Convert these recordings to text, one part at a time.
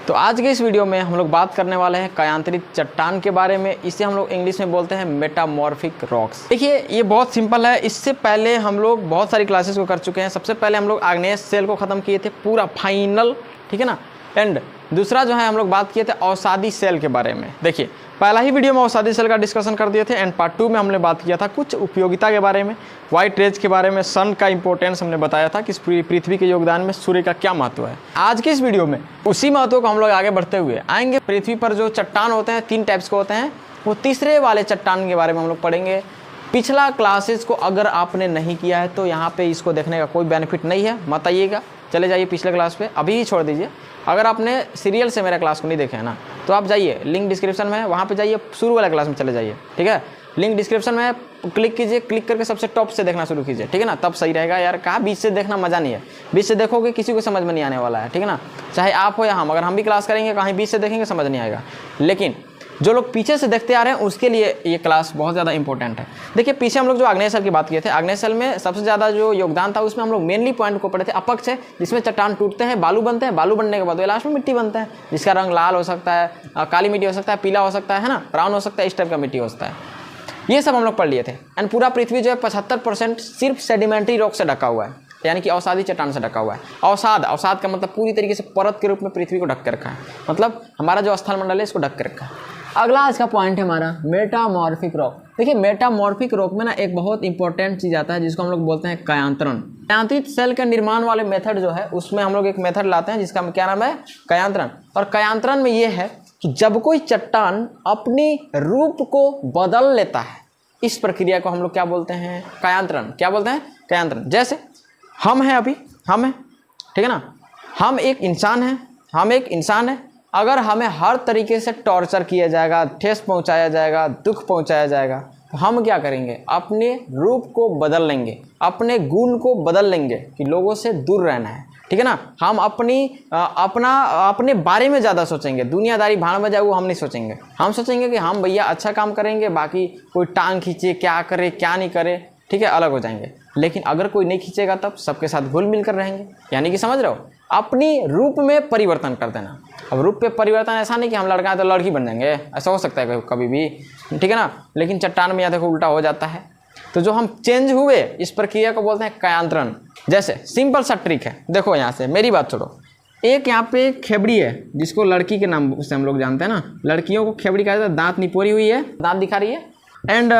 तो आज के इस वीडियो में हम लोग बात करने वाले हैं कायांतरित चट्टान के बारे में। इसे हम लोग इंग्लिश में बोलते हैं मेटामॉर्फिक रॉक्स। देखिए ये बहुत सिंपल है। इससे पहले हम लोग बहुत सारी क्लासेस को कर चुके हैं। सबसे पहले हम लोग आग्नेय सेल को ख़त्म किए थे पूरा फाइनल, ठीक है ना। एंड दूसरा जो है हम लोग बात किए थे अवसादी सेल के बारे में। देखिए पहला ही वीडियो में अवसादी सेल का डिस्कशन कर दिए थे। एंड पार्ट 2 में हमने बात किया था कुछ उपयोगिता के बारे में, वाइट रेज के बारे में, सन का इंपॉर्टेंस हमने बताया था कि पृथ्वी के योगदान में सूर्य का क्या महत्व है। आज के इस वीडियो में उसी महत्व को हम लोग आगे बढ़ते हुए आएंगे। पृथ्वी पर जो चट्टान होते हैं 3 टाइप्स के होते हैं, वो तीसरे वाले चट्टान के बारे में हम लोग पढ़ेंगे। पिछला क्लासेस को अगर आपने नहीं किया है तो यहाँ पे इसको देखने का कोई बेनिफिट नहीं है, मत आइएगा, चले जाइए पिछले क्लास पे, अभी ही छोड़ दीजिए। अगर आपने सीरियल से मेरा क्लास को नहीं देखा है ना तो आप जाइए, लिंक डिस्क्रिप्शन में है, वहाँ पे जाइए, शुरू वाला क्लास में चले जाइए, ठीक है। लिंक डिस्क्रिप्शन में क्लिक कीजिए, क्लिक करके सबसे टॉप से देखना शुरू कीजिए, ठीक है ना, तब सही रहेगा। यार कहाँ बीच से देखना मज़ा नहीं है, बीच से देखोगे किसी को समझ में नहीं आने वाला है, ठीक है ना। चाहे आप हो या हम, अगर हम भी क्लास करेंगे कहीं बीच से देखेंगे समझ नहीं आएगा। लेकिन जो लोग पीछे से देखते आ रहे हैं उसके लिए ये क्लास बहुत ज़्यादा इंपॉर्टेंट है। देखिए पीछे हम लोग जो आग्नेय सेल की बात किए थे, आग्नेय सेल में सबसे ज़्यादा जो योगदान था उसमें हम लोग मेनली पॉइंट को पढ़े थे। अपक्ष है जिसमें चट्टान टूटते हैं, बालू बनते हैं, बालू बनने के बाद लास्ट में मिट्टी बनता है जिसका रंग लाल हो सकता है, काली मिट्टी हो सकता है, पीला हो सकता है ना, ब्राउन हो सकता है, इस टाइप का मिट्टी हो सकता है। ये सब हम लोग पढ़ लिए थे। एंड पूरा पृथ्वी जो है 75% सिर्फ सेडिमेंट्री रॉक से ढका हुआ है, यानी कि अवसादी चट्टान से ढका हुआ है। अवसाद का मतलब पूरी तरीके से परत के रूप में पृथ्वी को ढक के रखा है, मतलब हमारा जो स्थल मंडल है इसको ढक के रखा है। अगला आज का पॉइंट है हमारा मेटामॉर्फिक रॉक। देखिए मेटामॉर्फिक रॉक में ना एक बहुत इंपॉर्टेंट चीज़ आता है जिसको हम लोग बोलते हैं कायांतरण। कायांतरित सेल के निर्माण वाले मेथड जो है उसमें हम लोग एक मेथड लाते हैं जिसका क्या नाम है, कायांतरण। और कायांतरण में ये है कि जब कोई चट्टान अपनी रूप को बदल लेता है, इस प्रक्रिया को हम लोग क्या बोलते हैं, कायांतरण। क्या बोलते हैं, कायांतरण। जैसे हम हैं, अभी हम हैं, ठीक है ना, हम एक इंसान है। अगर हमें हर तरीके से टॉर्चर किया जाएगा, ठेस पहुंचाया जाएगा, दुख पहुंचाया जाएगा, तो हम क्या करेंगे, अपने रूप को बदल लेंगे, अपने गुण को बदल लेंगे कि लोगों से दूर रहना है, ठीक है ना। हम अपने बारे में ज़्यादा सोचेंगे, दुनियादारी भाड़ में जाए वो हम नहीं सोचेंगे। हम सोचेंगे कि हम भैया अच्छा काम करेंगे, बाकी कोई टांग खींचे, क्या करे क्या नहीं करे, ठीक है, अलग हो जाएंगे। लेकिन अगर कोई नहीं खींचेगा तब सबके साथ घुल मिल कर रहेंगे, यानी कि समझ रहे हो, अपनी रूप में परिवर्तन कर देना। अब रूप पे परिवर्तन ऐसा नहीं कि हम लड़का है तो लड़की बन जाएंगे, ऐसा हो सकता है कभी भी, ठीक है ना। लेकिन चट्टान में या देखो उल्टा हो जाता है। तो जो हम चेंज हुए इस प्रक्रिया को बोलते हैं कायांतरण। जैसे सिंपल सा ट्रिक है, देखो यहाँ से मेरी बात छोड़ो, एक यहाँ पे खेबड़ी है जिसको लड़की के नाम से हम लोग जानते हैं ना, लड़कियों को खेबड़ी कहा जाता है। दांत निपोरी हुई है, दांत दिखा रही है। एंड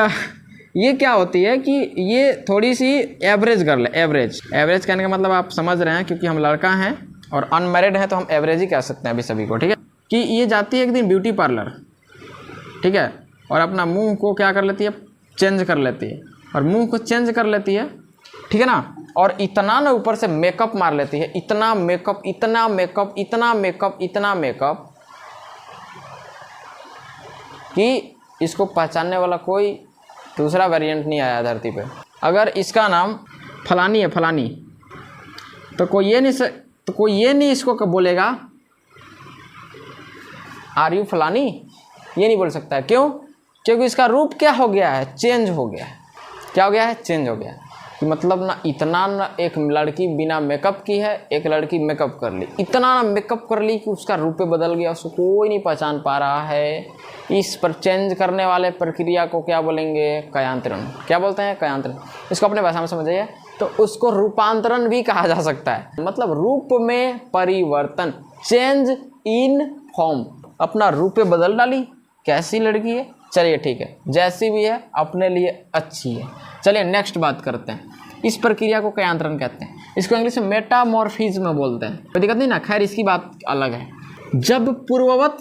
ये क्या होती है कि ये थोड़ी सी एवरेज गर्ल है। एवरेज कहने का मतलब आप समझ रहे हैं, क्योंकि हम लड़का हैं और अनमैरिड हैं तो हम एवरेज ही कह सकते हैं अभी सभी को, ठीक है। कि ये जाती है एक दिन ब्यूटी पार्लर, ठीक है, और अपना मुंह को क्या कर लेती है, चेंज कर लेती है, और मुंह को चेंज कर लेती है, ठीक है ना। और इतना ना ऊपर से मेकअप मार लेती है, इतना मेकअप कि इसको पहचानने वाला कोई दूसरा वेरिएंट नहीं आया धरती पे। अगर इसका नाम फलानी है, फलानी, तो कोई ये नहीं इसको कब बोलेगा आर यू फलानी, ये नहीं बोल सकता है। क्यों? क्योंकि इसका रूप क्या हो गया है, चेंज हो गया है। क्या हो गया है, चेंज हो गया है। कि मतलब ना इतना ना एक लड़की बिना मेकअप की है, एक लड़की मेकअप कर ली, इतना ना मेकअप कर ली कि उसका रूप बदल गया, उसको कोई नहीं पहचान पा रहा है। इस पर चेंज करने वाले प्रक्रिया को क्या बोलेंगे, कायांतरण। क्या बोलते हैं, कायांतरण। इसको अपने भाषा में समझिए तो उसको रूपांतरण भी कहा जा सकता है, मतलब रूप में परिवर्तन, चेंज इन फॉर्म। अपना रूप बदल डाली, कैसी लड़की है, चलिए ठीक है, जैसी भी है अपने लिए अच्छी है। चलिए नेक्स्ट बात करते हैं। इस प्रक्रिया को कायांतरण कहते हैं, इसको इंग्लिश में मेटामॉर्फिज्म बोलते हैं। कोई दिक्कत नहीं ना, खैर इसकी बात अलग है। जब पूर्ववत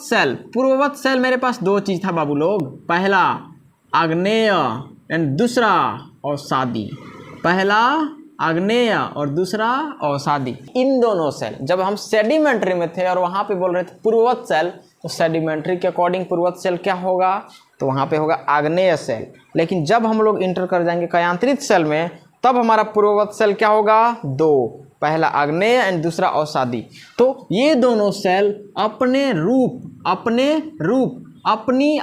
सेल मेरे पास 2 चीज़ था बाबू लोग, पहला आग्नेय एंड दूसरा अवसादी। पहला आग्नेय और दूसरा अवसादी। इन दोनों सेल जब हम सेडिमेंट्री में थे और वहाँ पे बोल रहे थे पूर्ववत सेल, तो सेडिमेंट्री के अकॉर्डिंग पूर्ववत सेल क्या होगा, तो वहाँ पे होगा आग्नेय सेल। लेकिन जब हम लोग इंटर कर जाएंगे कायांतरित सेल में, तब हमारा पूर्ववत सेल क्या होगा, 2, पहला आग्नेय एंड दूसरा अवसादी। तो ये दोनों सेल अपने रूप, अपनी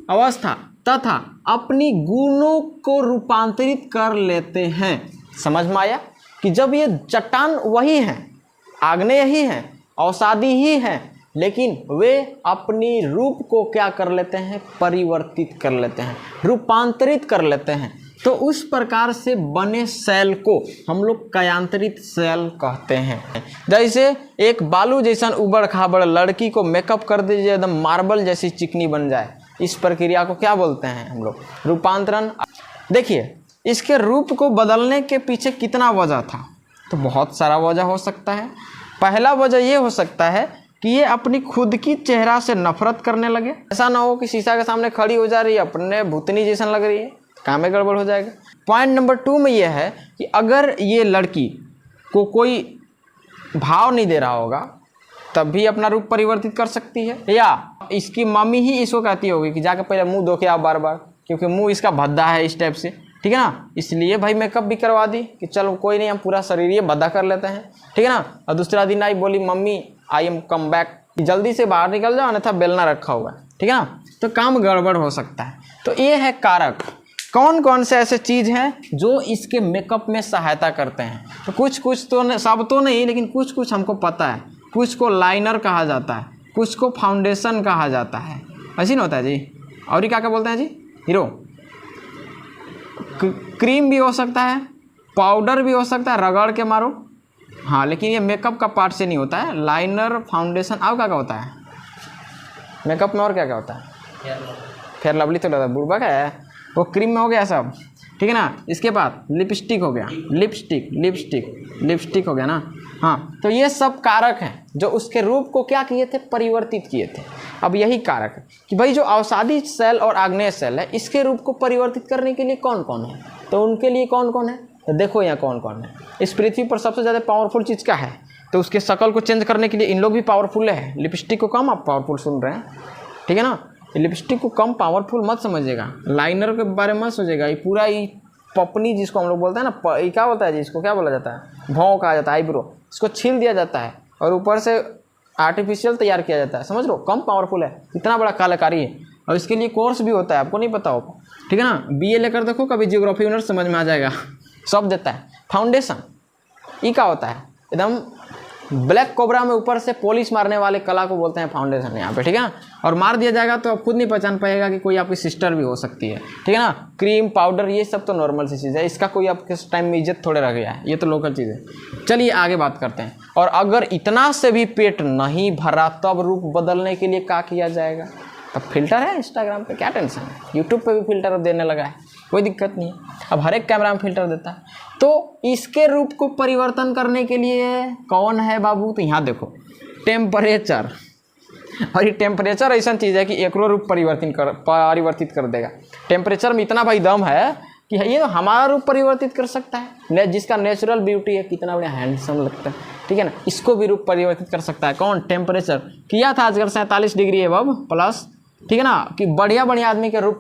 अवस्था तथा अपनी गुणों को रूपांतरित कर लेते हैं। समझ में आया कि जब ये चट्टान वही हैं, आग्नेय ही हैं, अवसादी ही हैं, लेकिन वे अपनी रूप को क्या कर लेते हैं, परिवर्तित कर लेते हैं, रूपांतरित कर लेते हैं। तो उस प्रकार से बने सेल को हम लोग कयांतरित सेल कहते हैं। जैसे एक बालू जैसा उबड़ खाबड़ लड़की को मेकअप कर दीजिए, एकदम मार्बल जैसी चिकनी बन जाए, इस प्रक्रिया को क्या बोलते हैं हम लोग, रूपांतरण। देखिए इसके रूप को बदलने के पीछे कितना वजह था, तो बहुत सारा वजह हो सकता है। पहला वजह ये हो सकता है कि ये अपनी खुद की चेहरा से नफरत करने लगे। ऐसा ना हो कि शीशा के सामने खड़ी हो जा रही है, अपने भूतनी जैसा लग रही है, काम में गड़बड़ हो जाएगा। पॉइंट नंबर 2 में ये है कि अगर ये लड़की को कोई भाव नहीं दे रहा होगा तब भी अपना रूप परिवर्तित कर सकती है, या इसकी मम्मी ही इसको कहती होगी कि जाकर पहले मुंह धो के आओ बार बार, क्योंकि मुंह इसका भद्दा है इस टाइप से, ठीक है ना, इसलिए भाई मेकअप भी करवा दी कि चलो कोई नहीं, हम पूरा शरीर ये भद्दा कर लेते हैं, ठीक है ना। और दूसरा दिन आई, बोली mummy I am come back, जल्दी से बाहर निकल जाओ अन्यथा बेलना रखा हुआ है, ठीक है ना, तो काम गड़बड़ हो सकता है। तो ये है कारक। कौन कौन से ऐसे चीज़ हैं जो इसके मेकअप में सहायता करते हैं, तो कुछ तो सब तो नहीं, लेकिन कुछ हमको पता है। कुछ को लाइनर कहा जाता है, कुछ को फाउंडेशन कहा जाता है, ऐसी ना होता है जी। और ये क्या बोलते हैं जी, हीरो क्रीम भी हो सकता है, पाउडर भी हो सकता है, रगड़ के मारो, हाँ, लेकिन ये मेकअप का पार्ट से नहीं होता है। लाइनर, फाउंडेशन, और क्या होता है मेकअप में, और क्या होता है, फेयर लवली तो लगता है, बुर्बक है वो, क्रीम में हो गया सब, ठीक है ना। इसके बाद लिपस्टिक हो गया, लिपस्टिक हो गया ना, हाँ। तो ये सब कारक हैं जो उसके रूप को क्या किए थे, परिवर्तित किए थे। अब यही कारक है कि भाई जो अवसादी सेल और आग्नेय सेल है, इसके रूप को परिवर्तित करने के लिए कौन कौन है, तो उनके लिए कौन कौन है, तो देखो यहाँ कौन कौन है। इस पृथ्वी पर सबसे ज़्यादा पावरफुल चीज़ क्या है, तो उसके शक्ल को चेंज करने के लिए इन लोग भी पावरफुल है। लिपस्टिक को कम आप पावरफुल सुन रहे हैं, ठीक है ना, लिपस्टिक को कम पावरफुल मत समझिएगा, लाइनर के बारे में मत सोचिएगा। ये पूरा ही पपनी जिसको हम लोग बोलते हैं ना, ये क्या होता है जी, इसको क्या बोला जाता है, भौं कहा जाता है, आईब्रो, इसको छील दिया जाता है और ऊपर से आर्टिफिशियल तैयार किया जाता है, समझ लो, कम पावरफुल है, इतना बड़ा कलाकारी है। और इसके लिए कोर्स भी होता है, आपको नहीं पता होगा, ठीक है ना, BA लेकर देखो कभी, जियोग्राफी ऑनर्स समझ में आ जाएगा, सब देता है। फाउंडेशन ये क्या होता है, एकदम ब्लैक कोबरा में ऊपर से पॉलिश मारने वाले कला को बोलते हैं फाउंडेशन यहाँ पे, ठीक है ना। और मार दिया जाएगा तो आप खुद नहीं पहचान पाएगा कि कोई आपकी सिस्टर भी हो सकती है, ठीक है ना। क्रीम, पाउडर, ये सब तो नॉर्मल सी चीज़ है, इसका कोई आपके टाइम में इज्जत थोड़े रह गया है, ये तो लोकल चीज़ है। चलिए आगे बात करते हैं। और अगर इतना से भी पेट नहीं भरा तब रूप बदलने के लिए क्या किया जाएगा, तब फिल्टर है इंस्टाग्राम पे, क्या टेंशन है, यूट्यूब पे भी फिल्टर देने लगा है, कोई दिक्कत नहीं है, अब हर एक कैमरा में फिल्टर देता है। तो इसके रूप को परिवर्तन करने के लिए कौन है बाबू, तो यहाँ देखो टेम्परेचर। और ये टेम्परेचर ऐसा चीज़ है कि एक रूप परिवर्तित कर देगा। टेम्परेचर में इतना भाई दम है कि ये तो हमारा रूप परिवर्तित कर सकता है, जिसका नेचुरल ब्यूटी है, कितना बढ़िया हैंडसम लगता है, ठीक है ना, इसको भी रूप परिवर्तित कर सकता है। कौन, टेम्परेचर। किया था आजकल 47 डिग्री एबव प्लस, ठीक है ना, कि बढ़िया बढ़िया आदमी के रूप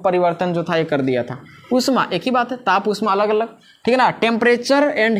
परिवर्तन जो था ये कर दिया था। उष्मा एक ही बात है, ताप उष्मा अलग अलग, ठीक है ना। टेम्परेचर एंड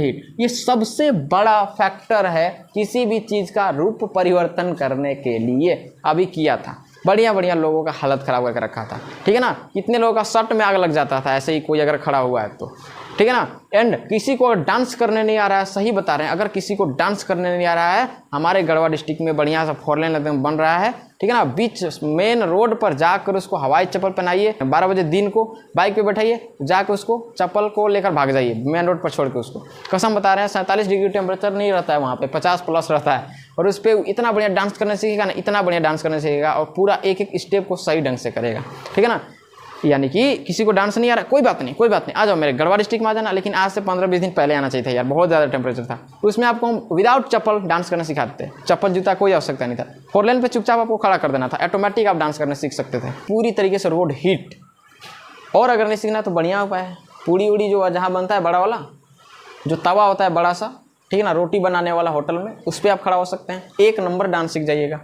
हीट, ये सबसे बड़ा फैक्टर है किसी भी चीज़ का रूप परिवर्तन करने के लिए। अभी किया था, बढ़िया बढ़िया लोगों का हालत ख़राब करके रखा था, ठीक है ना। कितने लोगों का शर्ट में आग लग जाता था ऐसे ही कोई अगर खड़ा हुआ है तो, ठीक है ना। एंड किसी को डांस करने नहीं आ रहा है, सही बता रहे हैं, अगर किसी को डांस करने नहीं आ रहा है, हमारे गढ़वा डिस्ट्रिक्ट में बढ़िया सा 4 लेन बन रहा है, ठीक है ना, बीच मेन रोड पर जाकर उसको हवाई चप्पल पहनाइए, 12 बजे दिन को बाइक पे बैठाइए, जाकर उसको चप्पल को लेकर भाग जाइए मेन रोड पर छोड़ के उसको। कसम बता रहे हैं 47 डिग्री टेम्परेचर नहीं रहता है वहाँ पे, 50 प्लस रहता है। और उस पर इतना बढ़िया डांस करने सीखेगा ना, इतना बढ़िया डांस करने सीखेगा और पूरा एक एक स्टेप को सही ढंग से करेगा, ठीक है ना। यानी कि किसी को डांस नहीं आ रहा, कोई बात नहीं, आ जाओ मेरे गढ़वा डिस्ट्रिक्ट में आ जाना, लेकिन आज से 15-20 दिन पहले आना चाहिए था यार, बहुत ज़्यादा टेम्परेचर था। उसमें आपको हम विदाउट चप्पल डांस करना सिखाते थे, चप्पल जूता कोई आवश्यकता नहीं था। 4 लेन पे चुपचाप आपको खड़ा कर देना था, ऑटोमेटिक आप डांस करना सीख सकते थे, पूरी तरीके से रोड हीट। और अगर नहीं सीखना तो बढ़िया उपाय है, पूड़ी उड़ी जो जहाँ बनता है बड़ा वाला जो तवा होता है बड़ा सा, ठीक है ना, रोटी बनाने वाला होटल में, उस पर आप खड़ा हो सकते हैं, 1 नंबर डांस सीख जाइएगा।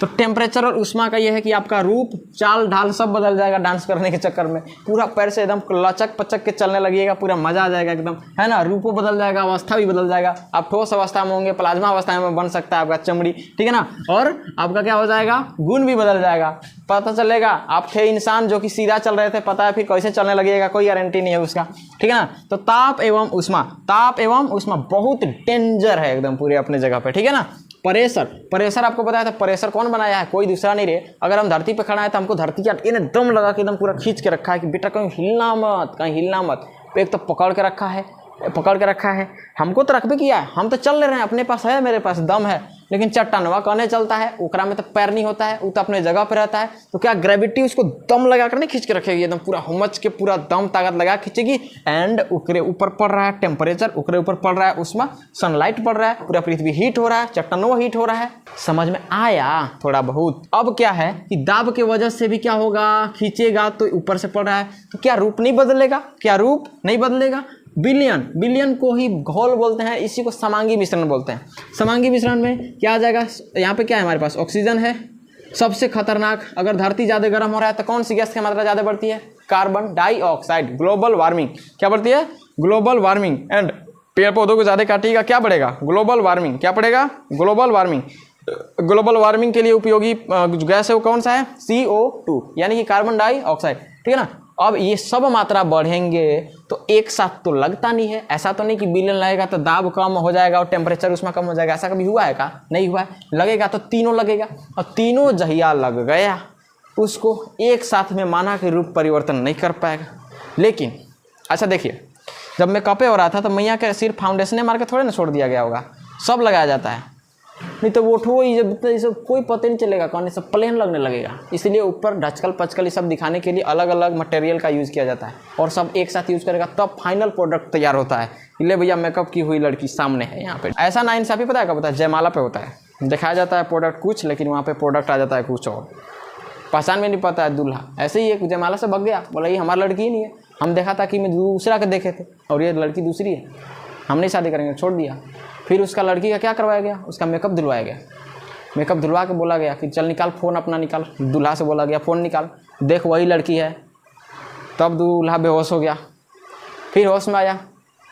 तो टेम्परेचर और ऊष्मा का ये है कि आपका रूप, चाल ढाल सब बदल जाएगा डांस करने के चक्कर में। पूरा पैर से एकदम लचक पचक के चलने लगिएगा, पूरा मजा आ जाएगा एकदम, है ना। रूपो बदल जाएगा, अवस्था भी बदल जाएगा। आप ठोस अवस्था में होंगे, प्लाज्मा अवस्था में बन सकता है आपका चमड़ी, ठीक है ना। और आपका क्या हो जाएगा, गुण भी बदल जाएगा। पता चलेगा आप थे इंसान जो कि सीधा चल रहे थे, पता है फिर कैसे चलने लगिएगा, कोई गारंटी नहीं है उसका, ठीक है ना। तो ताप एवं ऊष्मा, ताप एवं ऊष्मा बहुत डेंजर है एकदम पूरे अपने जगह पे, ठीक है ना। प्रेशर, प्रेशर आपको बताया था, प्रेशर कौन बनाया है, कोई दूसरा नहीं रे। अगर हम धरती पे खड़ा है तो हमको धरती का इन्हें दम लगा के एकदम पूरा खींच के रखा है कि बेटा कहीं हिलना मत, कहीं हिलना मत। एक तो पकड़ के रखा है, पकड़ के रखा है, हमको तो रख भी किया है, हम तो चल ले रहे हैं, अपने पास है, मेरे पास दम है। लेकिन चट्टानवा कहने चलता है, ओकरा में तो पैर नहीं होता है, वो तो अपने जगह पे रहता है। तो क्या ग्रेविटी उसको दम लगा कर नहीं खींच के रखेगी, एकदम पूरा हुमच के पूरा दम ताकत लगा खींचेगी। एंड ओकरे ऊपर पड़ रहा है टेम्परेचर, ओकरे ऊपर पड़ रहा है उष्मा, सनलाइट पड़ रहा है, पूरा पृथ्वी हीट हो रहा है, चट्टानवा हीट हो रहा है। समझ में आया थोड़ा बहुत। अब क्या है कि दाब के वजह से भी क्या होगा, खींचेगा तो ऊपर से पड़ रहा है, तो क्या रूप नहीं बदलेगा, क्या रूप नहीं बदलेगा। विलयन, विलयन को ही घोल बोलते हैं, इसी को समांगी मिश्रण बोलते हैं। समांगी मिश्रण में क्या आ जाएगा, यहाँ पे क्या है हमारे पास, ऑक्सीजन है सबसे खतरनाक। अगर धरती ज़्यादा गर्म हो रहा है तो कौन सी गैस की मात्रा ज़्यादा बढ़ती है, कार्बन डाइऑक्साइड। ग्लोबल वार्मिंग क्या बढ़ती है, ग्लोबल वार्मिंग। एंड पेड़ पौधों को ज़्यादा काटिएगा, क्या बढ़ेगा, ग्लोबल वार्मिंग। क्या पड़ेगा, ग्लोबल वार्मिंग। ग्लोबल वार्मिंग के लिए उपयोगी गैस है वो कौन सा है, CO2 यानी कि कार्बन डाइऑक्साइड, ठीक है ना। अब ये सब मात्रा बढ़ेंगे तो एक साथ तो लगता नहीं है। ऐसा तो नहीं कि विलयन लगेगा तो दाब कम हो जाएगा और टेम्परेचर उसमें कम हो जाएगा, ऐसा कभी हुआ है का, नहीं हुआ है। लगेगा तो तीनों लगेगा, और तीनों जहिया लग गया उसको एक साथ में माना कि रूप परिवर्तन नहीं कर पाएगा। लेकिन अच्छा देखिए, जब मैं कपे हो रहा था तो मैया के सिर्फ फाउंडेशने मार के थोड़े ना छोड़ दिया गया होगा, सब लगाया जाता है। नहीं तो वो ठो ये सब कोई पता नहीं चलेगा, कौन सब प्लेन लगने लगेगा। इसलिए ऊपर ढचकल पचकल ये सब दिखाने के लिए अलग अलग मटेरियल का यूज़ किया जाता है, और सब एक साथ यूज़ करेगा तब फाइनल प्रोडक्ट तैयार होता है। इसलिए भैया मेकअप की हुई लड़की सामने है यहाँ पे। ऐसा ना इंसाफी पता है कब होता है, जयमाला पे होता है, दिखाया जाता है प्रोडक्ट कुछ, लेकिन वहाँ पे प्रोडक्ट आ जाता है कुछ और, पहचान में नहीं पता है दूल्हा। ऐसे ही एक जयमाला से भग गया, बोला ये हमारी लड़की ही नहीं है, हम देखा था कि मैं दूसरा के देखे थे और ये लड़की दूसरी है, हम नहीं शादी करेंगे, छोड़ दिया। फिर उसका लड़की का क्या करवाया गया, उसका मेकअप धुलवाया गया। मेकअप धुलवा के बोला गया कि चल निकाल फ़ोन अपना निकाल, दूल्हा से बोला गया फ़ोन निकाल, देख वही लड़की है। तब दूल्हा बेहोश हो गया, फिर होश में आया,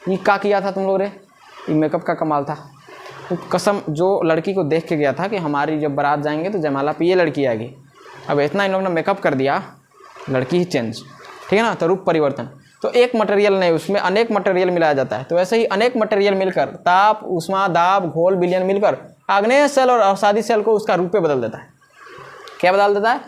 ये क्या किया था तुम लोग रे, ये मेकअप का कमाल था। तो कसम जो लड़की को देख के गया था कि हमारी जब बारात जाएंगे तो जयमाला पे ये लड़की आएगी, अब इतना इन लोगों ने मेकअप कर दिया, लड़की ही चेंज, ठीक है ना। तो रूप परिवर्तन, तो एक मटेरियल नहीं, उसमें अनेक मटेरियल मिलाया जाता है। तो ऐसे ही अनेक मटेरियल मिलकर ताप, ऊष्मा, दाब, घोल, विलयन मिलकर आग्नेय सेल और अवसादी सेल को उसका रूपे बदल देता है। क्या बदल देता है,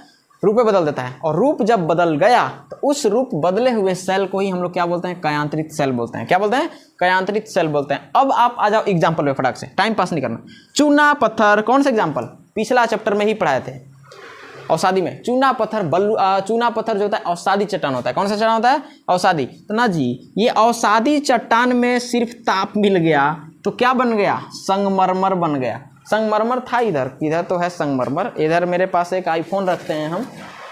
रूपे बदल देता है। और रूप जब बदल गया तो उस रूप बदले हुए सेल को ही हम लोग क्या बोलते हैं, कयांतरित सेल बोलते हैं। क्या बोलते हैं, कयांतरित सेल बोलते हैं। अब आप आ जाओ एग्जाम्पल में, फटाक से, टाइम पास नहीं करना। चूना पत्थर, कौन सा एग्जाम्पल, पिछला चैप्टर में ही पढ़ाए थे, अवसादी में। चूना पत्थर चूना पत्थर जो होता है अवसादी चट्टान होता है। कौन सा चट्टान होता है, अवसादी। तो ना जी, ये अवसादी चट्टान में सिर्फ ताप मिल गया तो क्या बन गया, संगमरमर बन गया। संगमरमर था इधर, इधर तो है संगमरमर, इधर मेरे पास एक आईफोन रखते हैं हम,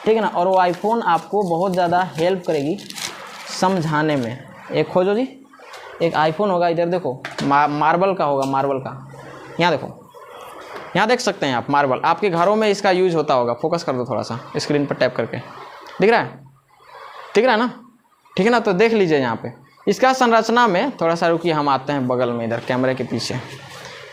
ठीक है ना। और वो आईफोन आपको बहुत ज़्यादा हेल्प करेगी समझाने में। एक खोजो जी, एक आईफोन होगा, इधर देखो, मार्बल का होगा, मार्बल का। यहाँ देखो, यहाँ देख सकते हैं आप मार्बल, आपके घरों में इसका यूज होता होगा। फोकस कर दो थोड़ा सा स्क्रीन पर टैप करके, दिख रहा है, दिख रहा है ना, ठीक है ना। तो देख लीजिए यहाँ पे इसका संरचना में, थोड़ा सा रुकिए, हम आते हैं बगल में इधर कैमरे के पीछे।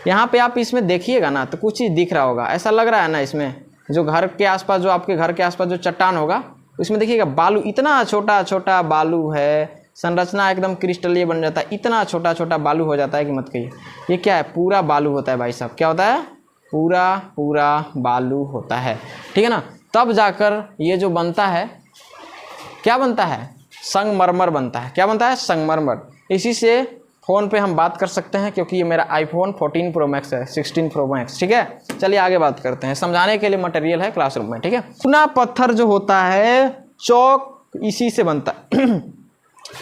यहाँ पे आप इसमें देखिएगा ना तो कुछ चीज़ दिख रहा होगा, ऐसा लग रहा है ना, इसमें जो घर के आसपास, जो आपके घर के आसपास जो चट्टान होगा उसमें देखिएगा बालू, इतना छोटा छोटा बालू है, संरचना एकदम क्रिस्टलीय बन जाता है, इतना छोटा छोटा बालू हो जाता है कि मत कहिए। ये क्या है, पूरा बालू होता है भाई साहब, क्या होता है, पूरा बालू होता है, ठीक है ना। तब जाकर ये जो बनता है, क्या बनता है, संगमरमर बनता है। क्या बनता है, संगमरमर। इसी से फ़ोन पे हम बात कर सकते हैं, क्योंकि ये मेरा आईफोन 14 प्रो मैक्स है, 16 प्रो मैक्स, ठीक है। चलिए आगे बात करते हैं, समझाने के लिए मटेरियल है क्लासरूम में, ठीक है। चूना पत्थर जो होता है, चौक इसी से बनता है।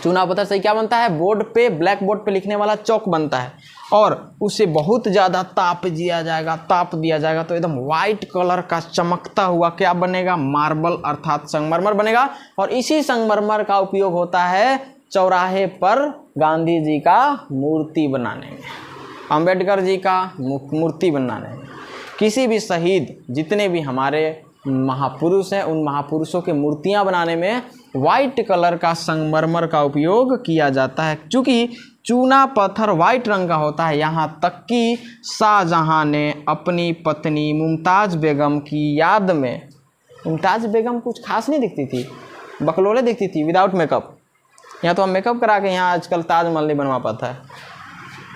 चूना पत्थर से क्या बनता है, बोर्ड पे, ब्लैक बोर्ड पे लिखने वाला चौक बनता है, और उसे बहुत ज़्यादा ताप दिया जाएगा तो एकदम वाइट कलर का चमकता हुआ क्या बनेगा, मार्बल अर्थात संगमरमर बनेगा। और इसी संगमरमर का उपयोग होता है चौराहे पर गांधी जी का मूर्ति बनाने में, अंबेडकर जी का मूर्ति बनाने में, किसी भी शहीद जितने भी हमारे महापुरुष हैं उन महापुरुषों के मूर्तियां बनाने में वाइट कलर का संगमरमर का उपयोग किया जाता है। क्योंकि चूना पत्थर वाइट रंग का होता है। यहाँ तक कि शाहजहां ने अपनी पत्नी मुमताज़ बेगम की याद में, मुमताज़ बेगम कुछ खास नहीं दिखती थी, बकलोले दिखती थी विदाउट मेकअप। यहाँ तो हम मेकअप करा के यहाँ आजकल ताजमहल नहीं बनवा पाता है,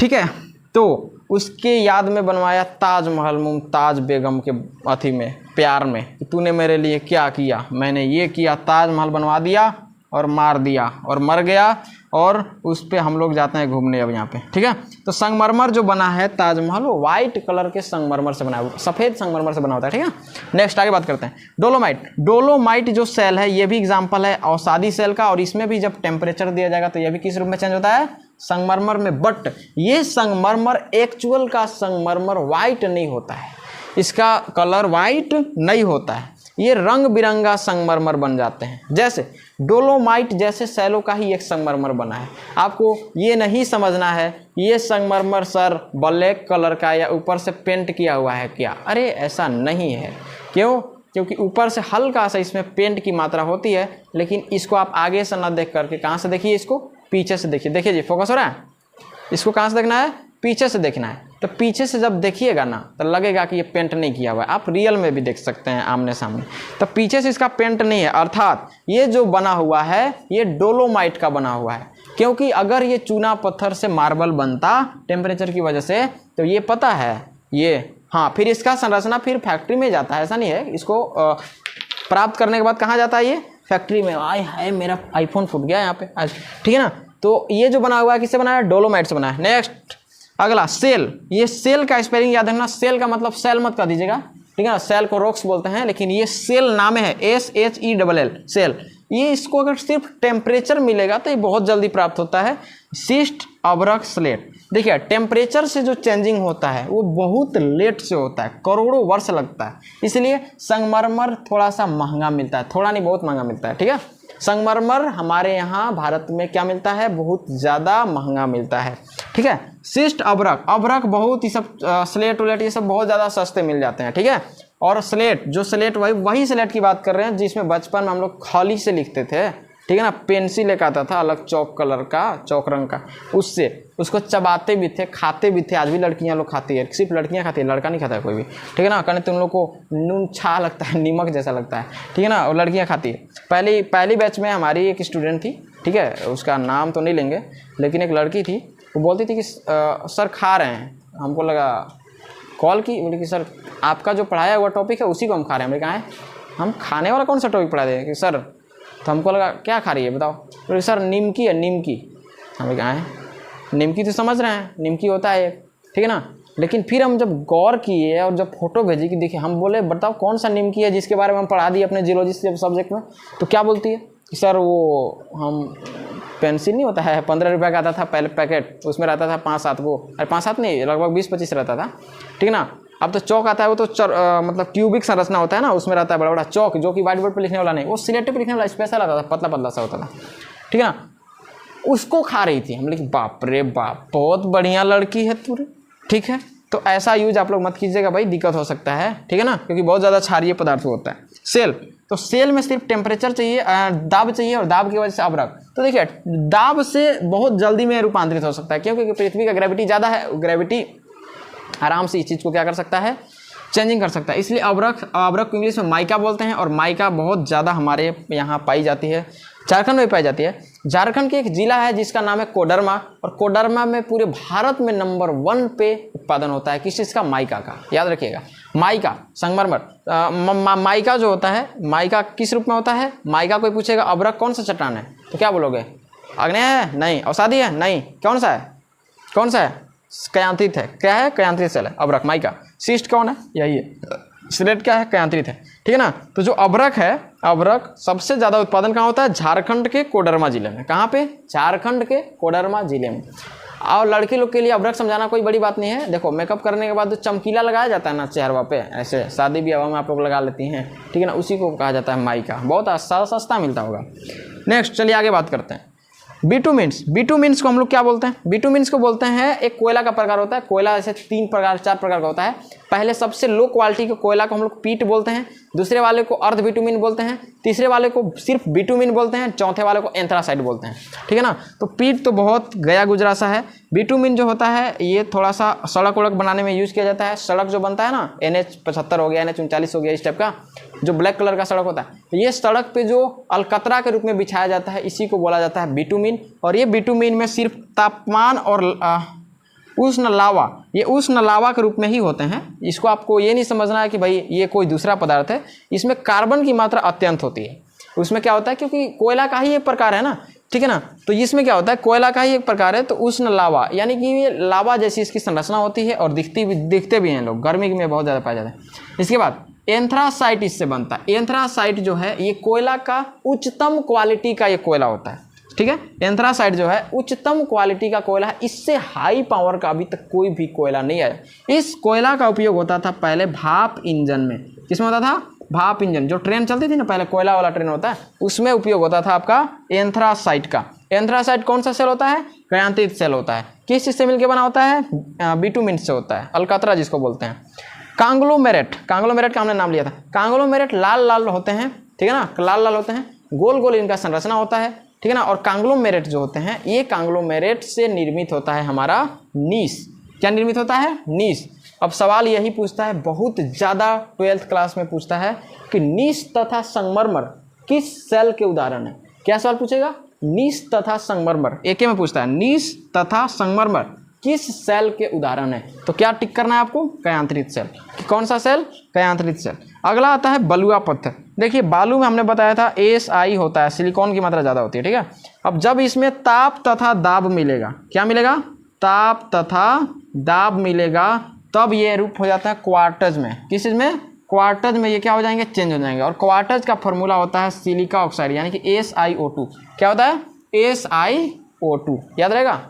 ठीक है। तो उसके याद में बनवाया ताजमहल मुमताज़ बेगम के अथी में, प्यार में, कि तूने मेरे लिए क्या किया, मैंने ये किया, ताजमहल बनवा दिया और मार दिया और मर गया, और उस पे हम लोग जाते हैं घूमने अब यहाँ पे, ठीक है। तो संगमरमर जो बना है ताजमहल वो वाइट कलर के संगमरमर से बना है, सफ़ेद संगमरमर से बना होता है, ठीक है। नेक्स्ट आगे बात करते हैं डोलोमाइट। डोलोमाइट जो सेल है ये भी एग्जाम्पल है अवसादी सेल का, और इसमें भी जब टेम्परेचर दिया जाएगा तो ये भी किस रूप में चेंज होता है, संगमरमर में। बट ये संगमरमर एक्चुअल का संगमरमर वाइट नहीं होता है, इसका कलर वाइट नहीं होता है, ये रंग बिरंगा संगमरमर बन जाते हैं। जैसे डोलोमाइट जैसे सेलों का ही एक संगमरमर बना है। आपको ये नहीं समझना है ये संगमरमर सर ब्लैक कलर का या ऊपर से पेंट किया हुआ है क्या, अरे ऐसा नहीं है। क्यों? क्योंकि ऊपर से हल्का सा इसमें पेंट की मात्रा होती है, लेकिन इसको आप आगे से ना देख करके कहाँ से देखिए, इसको पीछे से देखिए। देखिए जी, फोकस हो रहा है, इसको कहाँ से देखना है, पीछे से देखना है। तो पीछे से जब देखिएगा ना तो लगेगा कि ये पेंट नहीं किया हुआ है। आप रियल में भी देख सकते हैं आमने सामने, तो पीछे से इसका पेंट नहीं है, अर्थात ये जो बना हुआ है ये डोलोमाइट का बना हुआ है। क्योंकि अगर ये चूना पत्थर से मार्बल बनता टेम्परेचर की वजह से तो ये पता है ये, हाँ, फिर इसका संरचना फिर फैक्ट्री में जाता है, ऐसा नहीं है। इसको प्राप्त करने के बाद कहाँ जाता है, ये फैक्ट्री में। आय हाय मेरा आईफोन फूट गया यहाँ पे आज, ठीक है ना। तो ये जो बना हुआ है किससे बना है, डोलोमाइट से बना है। नेक्स्ट अगला सेल। ये सेल का स्पेलिंग याद रखना, सेल का मतलब सेल मत कर दीजिएगा, ठीक है ना। सेल को रॉक्स बोलते हैं, लेकिन ये सेल नाम है, SHELL सेल। ये इसको अगर सिर्फ टेम्परेचर मिलेगा तो ये बहुत जल्दी प्राप्त होता है। शिस्ट, अभ्रक, स्लेट। देखिए टेम्परेचर से जो चेंजिंग होता है वो बहुत लेट से होता है, करोड़ों वर्ष लगता है, इसलिए संगमरमर थोड़ा सा महंगा मिलता है, थोड़ा नहीं बहुत महंगा मिलता है, ठीक है। संगमरमर हमारे यहाँ भारत में क्या मिलता है, बहुत ज़्यादा महंगा मिलता है, ठीक है। शिस्ट, अभ्रक, अभ्रक बहुत ही सब, स्लेट उलेट ये सब बहुत ज़्यादा सस्ते मिल जाते हैं, ठीक है। और स्लेट, जो स्लेट वही स्लेट की बात कर रहे हैं जिसमें बचपन में हम लोग खाली से लिखते थे, ठीक है ना। पेंसिल एक आता था अलग चौक कलर का, चौक रंग का, उससे उसको चबाते भी थे, खाते भी थे। आज भी लड़कियां लोग खाती है, सिर्फ लड़कियां खाती है, लड़का नहीं खाता है कोई भी, ठीक है ना। कहने तो उन लोग को नून छा लगता है, नीमक जैसा लगता है, ठीक है ना, और लड़कियां खाती है। पहली बैच में हमारी एक स्टूडेंट थी, ठीक है, उसका नाम तो नहीं लेंगे, लेकिन एक लड़की थी, वो बोलती थी कि सर खा रहे हैं। हमको लगा, कॉल की, बोली कि सर आपका जो पढ़ाया हुआ टॉपिक है उसी को हम खा रहे हैं। हमने कहा है हम खाने वाला कौन सा टॉपिक पढ़ा दें कि सर, तो हमको लगा क्या खा रही है बताओ, बोले सर निमकी है, निमकी। हमें कहा है निमकी तो समझ रहे हैं, निमकी होता है एक, ठीक है ना। लेकिन फिर हम जब गौर किए और जब फोटो भेजी कि देखिए, हम बोले बताओ कौन सा निमकी है जिसके बारे में हम पढ़ा दिए अपने जियोलॉजी सब्जेक्ट में, तो क्या बोलती है कि सर वो हम पेंसिल नहीं होता है, 15 रुपये का आता था पहले पैकेट, उसमें रहता था 5-7 को, अरे 5-7 नहीं, लगभग 20-25 रहता था, ठीक है ना। अब तो चौक आता है, वो तो मतलब क्यूबिक संरचना होता है ना, उसमें रहता है बड़ा बड़ा चौक, जो कि व्हाइट बोर्ड पर लिखने वाला नहीं, वो सिलेट पर लिखने वाला स्पेशल आता था, पतला पतला सा होता था, ठीक है ना। उसको खा रही थी। हम लेकिन बाप रे बाप, बहुत बढ़िया लड़की है पूरी, ठीक है। तो ऐसा यूज आप लोग मत कीजिएगा भाई, दिक्कत हो सकता है, ठीक है ना, क्योंकि बहुत ज़्यादा क्षारीय पदार्थ होता है। सेल, तो सेल में सिर्फ टेम्परेचर चाहिए, दाब चाहिए, और दाब की वजह से अभ्रक। तो देखिए दाब से बहुत जल्दी में रूपांतरित हो सकता है, क्योंकि पृथ्वी का ग्रेविटी ज़्यादा है, ग्रेविटी आराम से इस चीज़ को क्या कर सकता है, चेंजिंग कर सकता है, इसलिए अभ्रक इंग्लिश में माइका बोलते हैं। और माइका बहुत ज़्यादा हमारे यहाँ पाई जाती है, झारखंड में पाई जाती है। झारखंड के एक जिला है जिसका नाम है कोडरमा, और कोडरमा में पूरे भारत में नंबर 1 पे उत्पादन होता है किस चीज़ का, माइका का। याद रखिएगा, माइका, संगमरमर। माइका जो होता है, माइका किस रूप में होता है, माइका कोई पूछेगा अभ्रक कौन सा चट्टान है, तो क्या बोलोगे, आग्नेय है, नहीं, अवसादी है, नहीं, कौन सा है, कौन सा है, कयांत्रित है, क्या है, कयांत्रित सेल है अभ्रक, माइका। शिस्ट कौन है, यही है, स्लेट क्या है, कयांत्रित है, ठीक है ना। तो जो अभ्रक है, अभ्रक सबसे ज़्यादा उत्पादन कहाँ होता है, झारखंड के कोडरमा जिले में। कहाँ पे, झारखंड के कोडरमा जिले में। और लड़की लोग के लिए अभ्रक समझाना कोई बड़ी बात नहीं है। देखो मेकअप करने के बाद जो चमकीला लगाया जाता है ना चेहरा पे, ऐसे शादी ब्याह में आप लोग लगा लेती हैं, ठीक है ना, उसी को कहा जाता है माइका। बहुत सस्ता मिलता होगा। नेक्स्ट चलिए आगे बात करते हैं। बिटुमिन्स को हम लोग क्या बोलते हैं? बिटुमिन्स को बोलते हैं एक कोयला का प्रकार होता है। कोयला ऐसे 3 प्रकार 4 प्रकार का होता है। पहले सबसे लो क्वालिटी के कोयला को हम लोग पीट बोलते हैं, दूसरे वाले को अर्ध बिटुमिन बोलते हैं, तीसरे वाले को सिर्फ बिटुमिन बोलते हैं, चौथे वाले को एंथ्रासाइट बोलते हैं। ठीक है ना। तो पीट तो बहुत गया गुजरा सा है। बिटुमिन जो होता है ये थोड़ा सा सड़क वड़क बनाने में यूज़ किया जाता है। सड़क जो बनता है ना, NH75 हो गया, NH39 हो गया, इस टाइप का जो ब्लैक कलर का सड़क होता है, ये सड़क पे जो अलकतरा के रूप में बिछाया जाता है, इसी को बोला जाता है बिटुमिन। और ये बिटुमिन में सिर्फ तापमान और उष्ण लावा, ये उष्ण लावा के रूप में ही होते हैं। इसको आपको ये नहीं समझना है कि भाई ये कोई दूसरा पदार्थ है। इसमें कार्बन की मात्रा अत्यंत होती है। उसमें क्या होता है, क्योंकि कोयला का ही एक प्रकार है ना, ठीक है ना। तो इसमें क्या होता है, कोयला का ही एक प्रकार है, तो उष्ण लावा यानी कि ये लावा जैसी इसकी संरचना होती है और दिखते भी हैं लोग, गर्मी में बहुत ज़्यादा पाया जाता है। इसके बाद एंथ्रासाइट इससे बनता है। एंथ्रासाइट जो है ये कोयला का उच्चतम क्वालिटी का ये कोयला होता है। ठीक है, एंथ्रासाइट जो है उच्चतम क्वालिटी का कोयला है। इससे हाई पावर का अभी तक कोई भी कोयला नहीं आया। इस कोयला का उपयोग होता था पहले भाप इंजन में। किसमें होता था? भाप इंजन। जो ट्रेन चलती थी ना पहले, कोयला वाला ट्रेन होता है, उसमें उपयोग होता था आपका एंथ्रासाइट का। एंथ्रासाइट कौन सा सेल होता है? कयांत्रित सेल होता है। किस चीज से मिलकर बना होता है? बिटुमिन से होता है, अलकतरा जिसको बोलते हैं। कांग्लोमेरेट का हमने नाम लिया था। कांग्लोमेरेट लाल लाल होते हैं, ठीक है ना, लाल लाल होते हैं, गोल गोल इनका संरचना होता है, ठीक है ना। और कांग्लोमेरेट जो होते हैं, ये कांग्लोमेरेट से निर्मित होता है हमारा नीस। क्या निर्मित होता है? नीस। अब सवाल यही पूछता है, बहुत ज़्यादा 12th क्लास में पूछता है कि नीस तथा संगमरमर किस सेल के उदाहरण है। क्या सवाल पूछेगा? नीस तथा संगमरमर, एक में पूछता है, नीस तथा संगमरमर किस सेल के उदाहरण है। तो क्या टिक करना है आपको? कयांत्रित सेल। कौन सा सेल? कयांत्रित सेल। अगला आता है बलुआ पत्थर। देखिए बालू में हमने बताया था Si होता है, सिलिकॉन की मात्रा ज़्यादा होती है, ठीक है। अब जब इसमें ताप तथा दाब मिलेगा, क्या मिलेगा? ताप तथा दाब मिलेगा, तब ये रूप हो जाता है क्वार्टज में। किस चीज़ में? क्वार्टज में ये क्या हो जाएंगे? चेंज हो जाएंगे। और क्वार्टज का फॉर्मूला होता है सिलिका ऑक्साइड यानी कि SiO2। क्या होता है? SiO2 याद रहेगा।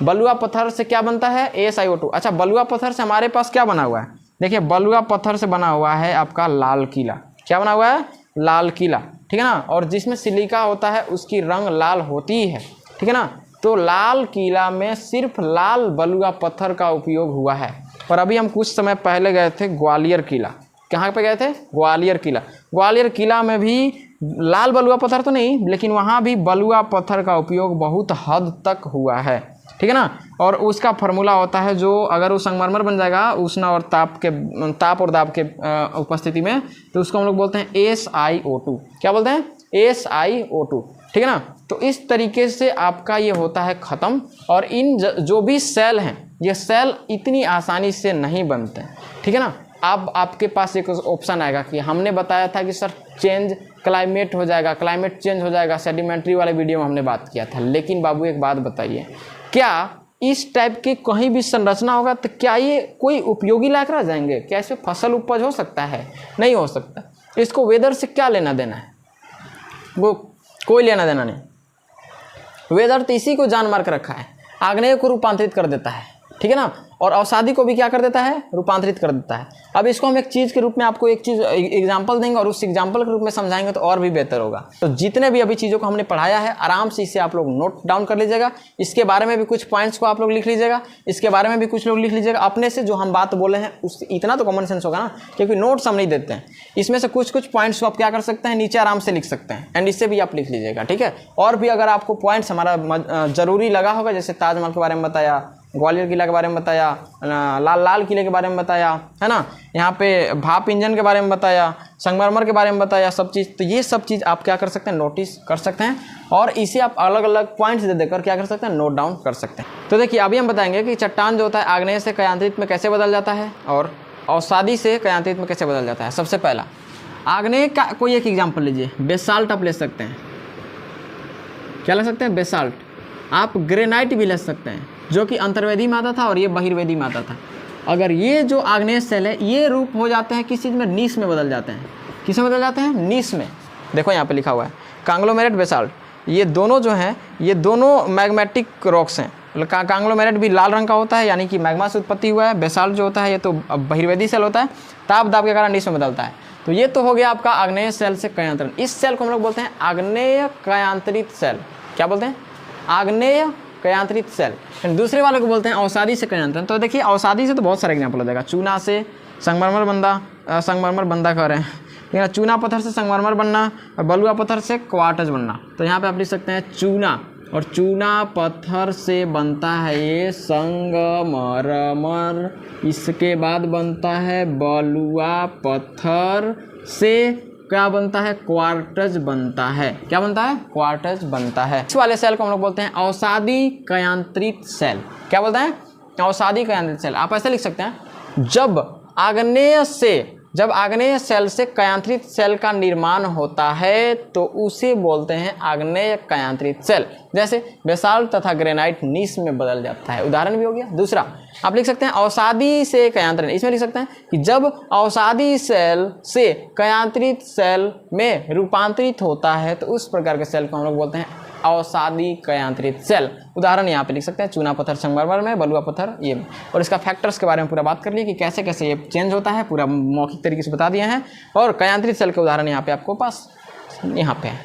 बलुआ पत्थर से क्या बनता है? SiO2। अच्छा, बलुआ पत्थर से हमारे पास क्या बना हुआ है? देखिए बलुआ पत्थर से बना हुआ है आपका लाल किला। क्या बना हुआ है? लाल किला, ठीक है ना। और जिसमें सिलिका होता है उसकी रंग लाल होती है, ठीक है ना। तो लाल किला में सिर्फ लाल बलुआ पत्थर का उपयोग हुआ है। और अभी हम कुछ समय पहले गए थे ग्वालियर किला। कहाँ पे गए थे? ग्वालियर किला। ग्वालियर किला में भी लाल बलुआ पत्थर तो नहीं, लेकिन वहाँ भी बलुआ पत्थर का उपयोग बहुत हद तक हुआ है, ठीक है ना। और उसका फार्मूला होता है, जो अगर वो संगमरमर बन जाएगा उष्ण और ताप और दाब के उपस्थिति में, तो उसको हम लोग बोलते हैं SiO2। क्या बोलते हैं? SiO2, ठीक है ना। तो इस तरीके से आपका ये होता है ख़त्म। और इन जो भी सेल हैं, ये सेल इतनी आसानी से नहीं बनते, ठीक है ना। अब आपके पास एक ऑप्शन आएगा कि हमने बताया था कि सर क्लाइमेट हो जाएगा, क्लाइमेट चेंज हो जाएगा, सेडिमेंट्री वाले वीडियो में हमने बात किया था। लेकिन बाबू एक बात बताइए, क्या इस टाइप की कहीं भी संरचना होगा तो क्या ये कोई उपयोगी लायक रह जाएंगे? क्या इसमें फसल उपज हो सकता है? नहीं हो सकता। इसको वेदर से क्या लेना देना है? वो कोई लेना देना नहीं। वेदर तो इसी को जान मार कर रखा है, आग्नेय को रूपांतरित कर देता है, ठीक है ना। और अवसादी को भी क्या कर देता है? रूपांतरित कर देता है। अब इसको हम एक चीज़ के रूप में आपको एक चीज़ एग्जाम्पल देंगे और उस एग्जाम्पल के रूप में समझाएंगे तो और भी बेहतर होगा। तो जितने भी अभी चीज़ों को हमने पढ़ाया है, आराम से इसे आप लोग नोट डाउन कर लीजिएगा। इसके बारे में भी कुछ पॉइंट्स को आप लोग लिख लीजिएगा, इसके बारे में भी कुछ लोग लिख लीजिएगा अपने से। जो हम बात बोले हैं उस इतना तो कॉमन सेंस होगा ना, क्योंकि नोट्स हम नहीं देते हैं। इसमें से कुछ पॉइंट्स को आप क्या कर सकते हैं? नीचे आराम से लिख सकते हैं, एंड इससे भी आप लिख लीजिएगा, ठीक है। और भी अगर आपको पॉइंट्स हमारा जरूरी लगा होगा, जैसे ताजमहल के बारे में बताया, ग्वालियर किला के बारे में बताया, लाल किले के बारे में बताया, है ना, यहाँ पे भाप इंजन के बारे में बताया, संगमरमर के बारे में बताया, सब चीज़। तो ये सब चीज़ आप क्या कर सकते हैं? नोटिस कर सकते हैं, और इसे आप अलग अलग पॉइंट्स दे देकर क्या कर सकते हैं? नोट डाउन कर सकते हैं। तो देखिए अभी हम बताएंगे कि चट्टान जो होता है आग्नेय से कयांत्रित में कैसे बदल जाता है और अवसादी से कयांत्रित में कैसे बदल जाता है। सबसे पहला आग्नेय का कोई एक एग्जाम्पल लीजिए, बेसाल्ट आप ले सकते हैं। क्या ले सकते हैं? बेसाल्ट। आप ग्रेनाइट भी ले सकते हैं, जो कि अंतर्वेदी में आता था और ये बहिर्वेदी में आता था। अगर ये जो आग्नेय सेल है, ये रूप हो जाते हैं किस चीज़ में? नीस में बदल जाते हैं। किस में बदल जाते हैं? नीस में। देखो यहाँ पे लिखा हुआ है कांग्लोमेरेट, बेसाल्ट। ये दोनों जो हैं, ये दोनों मैग्मेटिक रॉक्स हैं। कांग्लोमेरेट भी लाल रंग का होता है, यानी कि मैग्मा से उत्पत्ति हुआ है। बेसाल्ट जो होता है ये तो बहिर्वेदी सेल होता है, ताप दाब के कारण नीस में बदलता है। तो ये तो हो गया आपका आग्नेय सेल से कयांतरण। इस सेल को हम लोग बोलते हैं आग्नेय कयांतरित सेल। क्या बोलते हैं? आग्नेय कयांत्रित सेल। दूसरे वाले को बोलते हैं अवसादी से कयांत्रण। तो देखिए अवसादी से तो बहुत सारे एग्जाम्पल हो जाएगा, चूना से संगमरमर बंदा कह रहे हैं, ठीक है, चूना पत्थर से संगमरमर बनना और बलुआ पत्थर से क्वार्ट्ज बनना। तो यहाँ पे आप लिख सकते हैं चूना, और चूना पत्थर से बनता है ये संगमरमर। इसके बाद बनता है बलुआ पत्थर से क्या बनता है, क्वार्ट्ज बनता है। क्या बनता है, क्वार्ट्ज बनता है। इस वाले सेल को हम लोग बोलते हैं अवसादी कयांत्रित सेल। क्या बोलते हैं, अवसादी कयांत्रित सेल। आप ऐसे लिख सकते हैं, जब आग्नेय सेल से कयांत्रित सेल का निर्माण होता है तो उसे बोलते हैं आग्नेय कयांत्रित सेल। जैसे बेसाल्ट तथा ग्रेनाइट नीस में बदल जाता है, उदाहरण भी हो गया। दूसरा आप लिख सकते हैं अवसादी से कयांत्रण। इसमें लिख सकते हैं कि जब अवसादी सेल से कयांत्रित सेल में रूपांतरित होता है तो उस प्रकार के सेल को हम लोग बोलते हैं अवसादी कयांत्रित सेल। उदाहरण यहाँ पे लिख सकते हैं चूना पत्थर संगमरमर में, बलुआ पत्थर ये। और इसका फैक्टर्स के बारे में पूरा बात कर लिए कि कैसे कैसे ये चेंज होता है, पूरा मौखिक तरीके से बता दिए हैं। और कयांत्रित सेल के उदाहरण यहाँ पे आपको पास यहाँ पे है,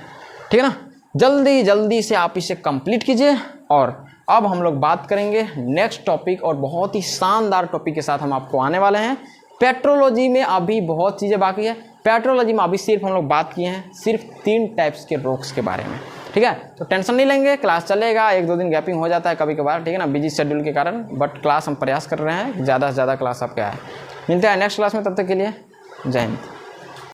ठीक है ना। जल्दी जल्दी से आप इसे कंप्लीट कीजिए। और अब हम लोग बात करेंगे नेक्स्ट टॉपिक, और बहुत ही शानदार टॉपिक के साथ हम आपको आने वाले हैं। पेट्रोलॉजी में अभी बहुत चीज़ें बाकी है। पेट्रोलॉजी में अभी सिर्फ हम लोग बात किए हैं सिर्फ 3 टाइप्स के रॉक्स के बारे में, ठीक है। तो टेंशन नहीं लेंगे, क्लास चलेगा, 1-2 दिन गैपिंग हो जाता है कभी कभार, ठीक है ना, बिजी शेड्यूल के कारण, बट क्लास हम प्रयास कर रहे हैं ज़्यादा से ज़्यादा क्लास आपके आए। मिलते हैं नेक्स्ट क्लास में, तब तक के लिए जय हिंद।